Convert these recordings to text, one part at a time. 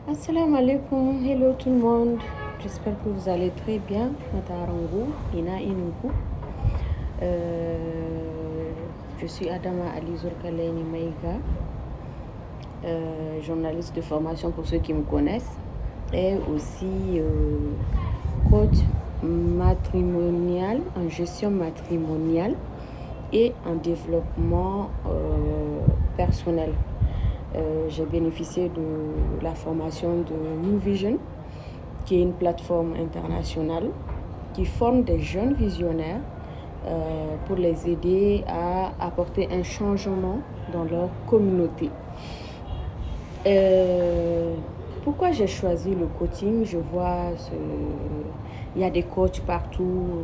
Assalamu alaikum, hello tout le monde. J'espère que vous allez très bien. Matarango, Ina Inunku. Je suis Adama Ali Zourkaleni Maïga, journaliste de formation pour ceux qui me connaissent, et aussi coach matrimonial, en gestion matrimoniale et en développement personnel. J'ai bénéficié de la formation de New Vision, qui est une plateforme internationale qui forme des jeunes visionnaires pour les aider à apporter un changement dans leur communauté. Pourquoi j'ai choisi le coaching? Je vois, il y a des coachs partout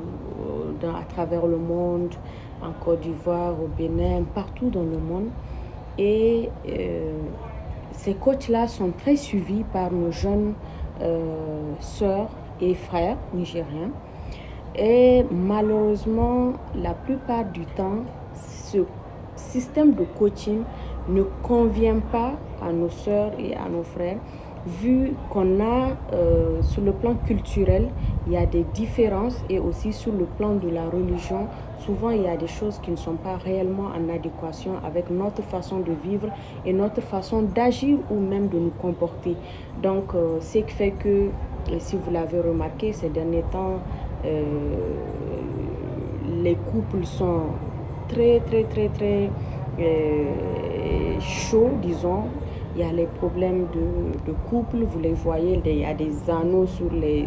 à travers le monde, en Côte d'Ivoire, au Bénin, partout dans le monde. Et ces coachs-là sont très suivis par nos jeunes sœurs et frères nigériens. Et malheureusement, la plupart du temps, ce système de coaching ne convient pas à nos sœurs et à nos frères, vu qu'on a, sur le plan culturel, il y a des différences, et aussi sur le plan de la religion, souvent il y a des choses qui ne sont pas réellement en adéquation avec notre façon de vivre et notre façon d'agir ou même de nous comporter. Donc, ce qui fait que, si vous l'avez remarqué ces derniers temps, les couples sont très chauds, disons. Il y a les problèmes de couple, vous les voyez, il y a des anneaux sur les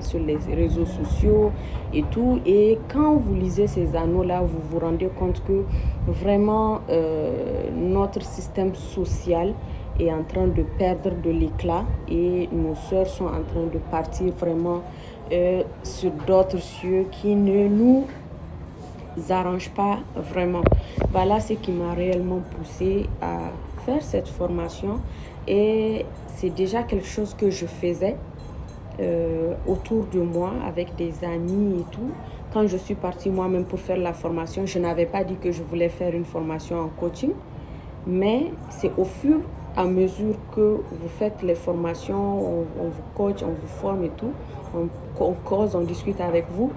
réseaux sociaux et tout. Et quand vous lisez ces anneaux-là, vous vous rendez compte que vraiment notre système social est en train de perdre de l'éclat, et nos sœurs sont en train de partir vraiment sur d'autres cieux qui ne nous arrange pas vraiment. Voilà ce qui m'a réellement poussée à faire cette formation, et c'est déjà quelque chose que je faisais autour de moi avec des amis et tout. Quand je suis partie moi-même pour faire la formation, je n'avais pas dit que je voulais faire une formation en coaching, mais c'est au fur et à mesure que vous faites les formations, on vous coach, on vous forme et tout, on cause, on discute avec vous,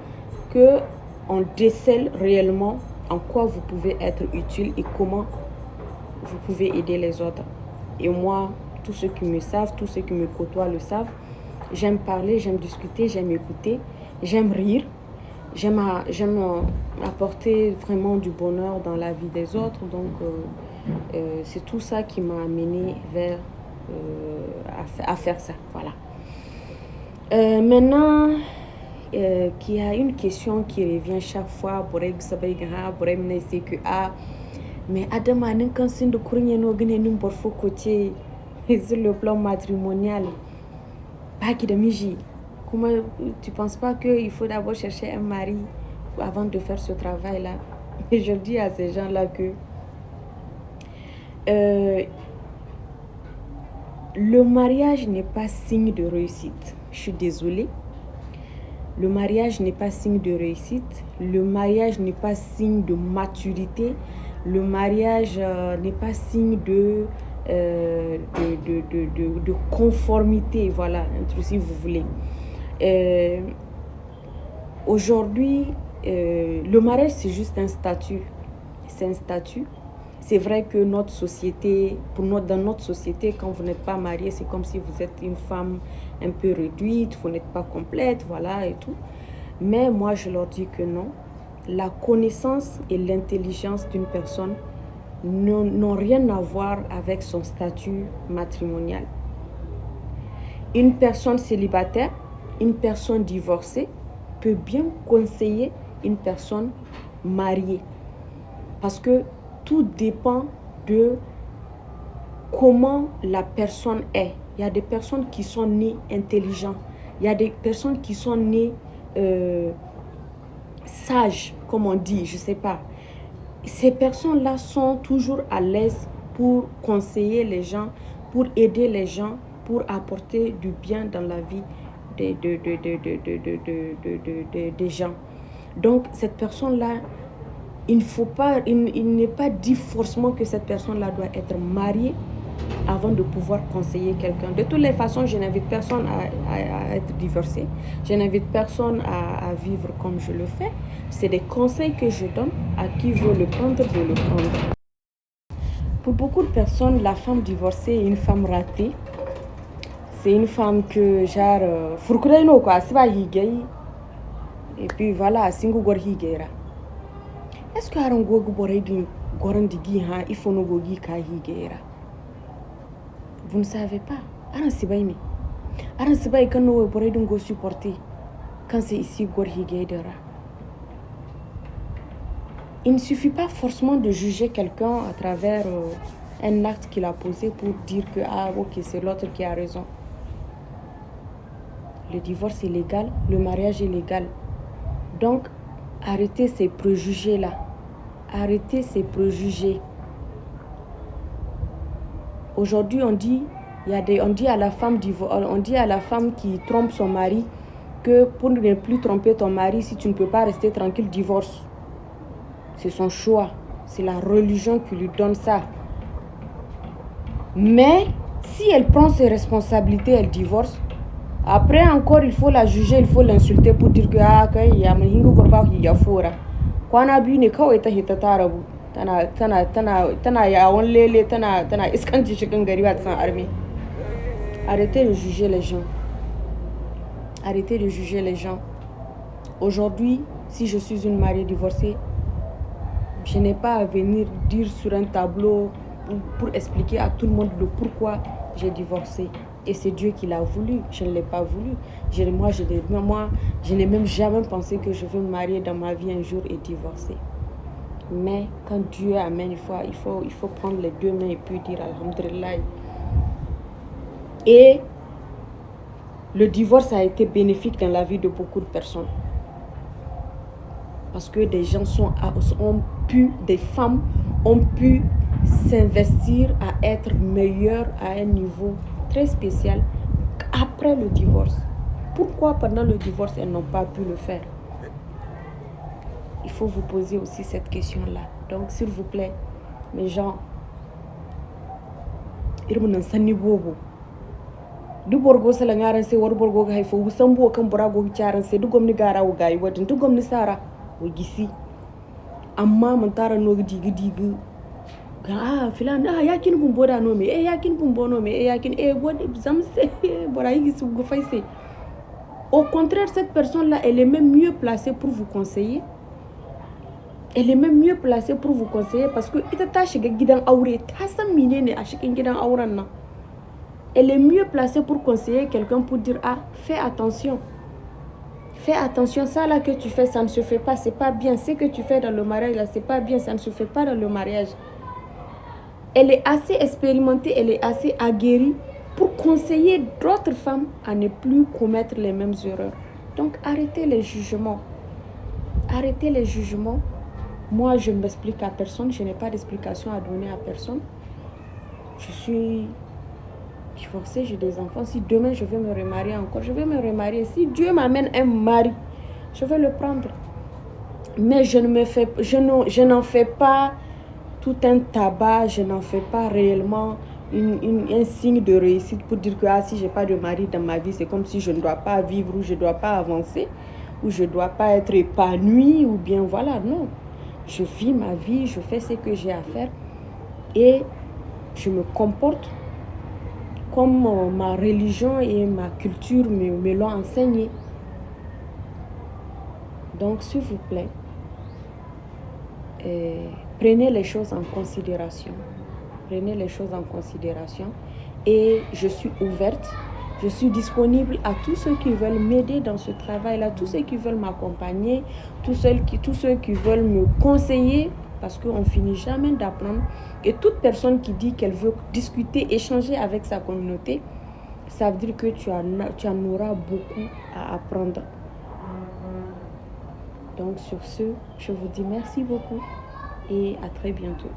que on décèle réellement en quoi vous pouvez être utile et comment vous pouvez aider les autres. Et moi, tous ceux qui me savent, tous ceux qui me côtoient le savent, j'aime parler, j'aime discuter, j'aime écouter, j'aime rire, j'aime apporter vraiment du bonheur dans la vie des autres. Donc, c'est tout ça qui m'a amené vers à faire ça. Voilà. Maintenant, qu'il y a une question qui revient chaque fois, c'est que mais Adama Ninkansin de Kourniano Gnenim Borfo côté sur le plan matrimonial, pas qui de Miji. Comment tu penses pas qu'il faut d'abord chercher un mari avant de faire ce travail-là? Et je dis à ces gens-là que le mariage n'est pas signe de réussite. Je suis désolée. Le mariage n'est pas signe de réussite. Le mariage n'est pas signe de maturité. Le mariage n'est pas signe de conformité, voilà, si vous voulez. Aujourd'hui, le mariage, c'est juste un statut. C'est un statut. C'est vrai que notre société, dans notre société, quand vous n'êtes pas marié, c'est comme si vous êtes une femme un peu réduite, vous n'êtes pas complète, voilà et tout. Mais moi, je leur dis que non. La connaissance et l'intelligence d'une personne n'ont rien à voir avec son statut matrimonial. Une personne célibataire, une personne divorcée peut bien conseiller une personne mariée, parce que tout dépend de comment la personne est. Il y a des personnes qui sont nées intelligentes, il y a des personnes qui sont nées sages, comme on dit, je ne sais pas. Ces personnes-là sont toujours à l'aise pour conseiller les gens, pour aider les gens, pour apporter du bien dans la vie des gens. Donc, cette personne-là, il n'est pas dit forcément que cette personne-là doit être mariée avant de pouvoir conseiller quelqu'un. De toutes les façons, je n'invite personne à être divorcé. Je n'invite personne à vivre comme je le fais. C'est des conseils que je donne à qui veut le prendre, de le prendre. Pour beaucoup de personnes, la femme divorcée est une femme ratée. C'est une femme que, genre, furkureno quoi, c'est pas higei. Et puis voilà, singu gor higeira. Est-ce que aron gogu boray din goran digi ha il faut no gogi ka higeira? Vous ne savez pas. Aran sibaimi. Aran sibai kan no boray din go supporter quand c'est ici gor higeira. Il ne suffit pas forcément de juger quelqu'un à travers un acte qu'il a posé pour dire que ah ok c'est l'autre qui a raison. Le divorce est légal, le mariage est légal. Donc, arrêtez ces préjugés-là. Arrêtez ces préjugés. Aujourd'hui, on dit à la femme qui trompe son mari que pour ne plus tromper ton mari, si tu ne peux pas rester tranquille, divorce. C'est son choix. C'est la religion qui lui donne ça. Mais si elle prend ses responsabilités, elle divorce. Après encore, il faut la juger, il faut l'insulter pour dire que ah kai ya mun hingu gorba ya fora. Kwana biyu ne kawai ta hita ta rabu. Tana yawon lele, tana iskanci cikin gari ba ta san arme. Arrêtez de juger les gens. Arrêtez de juger les gens. Aujourd'hui, si je suis une mariée divorcée, je n'ai pas à venir dire sur un tableau pour expliquer à tout le monde le pourquoi j'ai divorcé. Et c'est Dieu qui l'a voulu, je ne l'ai pas voulu. Moi, je n'ai même jamais pensé que je vais me marier dans ma vie un jour et divorcer. Mais quand Dieu amène, il faut prendre les deux mains et puis dire Alhamdulillah. Et le divorce a été bénéfique dans la vie de beaucoup de personnes. Parce que des gens des femmes ont pu s'investir à être meilleures à un niveau très spécial après le divorce. Pourquoi pendant le divorce, elles n'ont pas pu le faire? Il faut vous poser aussi cette question-là. Donc, s'il vous plaît, mes gens, du borgo sala ngaran se war borgo ga haifo sambo kan burago charan se du gomni gara wo gayi wadin du gomni sara wo gisi amma man tara no digi ga filan yakin bum boda no me yakin bum bono me yakin wodi zamse bora gisi go faise. Au contraire, cette personne là elle est même mieux placée pour vous conseiller. Elle est même mieux placée pour vous conseiller parce que ita ta shiga gidan aure ta san menene a cikin gidan auren nan. Elle est mieux placée pour conseiller quelqu'un pour dire ah fais attention, ça là que tu fais ça ne se fait pas, c'est pas bien, ce que tu fais dans le mariage là c'est pas bien, ça ne se fait pas dans le mariage. Elle est assez expérimentée, elle est assez aguerrie pour conseiller d'autres femmes à ne plus commettre les mêmes erreurs. Donc arrêtez les jugements, Moi je ne m'explique à personne, je n'ai pas d'explication à donner à personne. Je suis divorcée, j'ai des enfants. Si demain je vais me remarier encore, je vais me remarier. Si Dieu m'amène un mari, je vais le prendre. Mais je n'en fais pas tout un tabac, je n'en fais pas réellement un signe de réussite pour dire que si je n'ai pas de mari dans ma vie, c'est comme si je ne dois pas vivre ou je ne dois pas avancer ou je ne dois pas être épanouie ou bien voilà, non. Je vis ma vie, je fais ce que j'ai à faire et je me comporte comme ma religion et ma culture me l'ont enseigné. Donc, s'il vous plaît, prenez les choses en considération. Et je suis ouverte, je suis disponible à tous ceux qui veulent m'aider dans ce travail-là, tous ceux qui veulent m'accompagner, tous ceux qui veulent me conseiller, parce qu'on ne finit jamais d'apprendre. Et toute personne qui dit qu'elle veut discuter, échanger avec sa communauté, ça veut dire que tu en auras beaucoup à apprendre. Donc sur ce, je vous dis merci beaucoup et à très bientôt.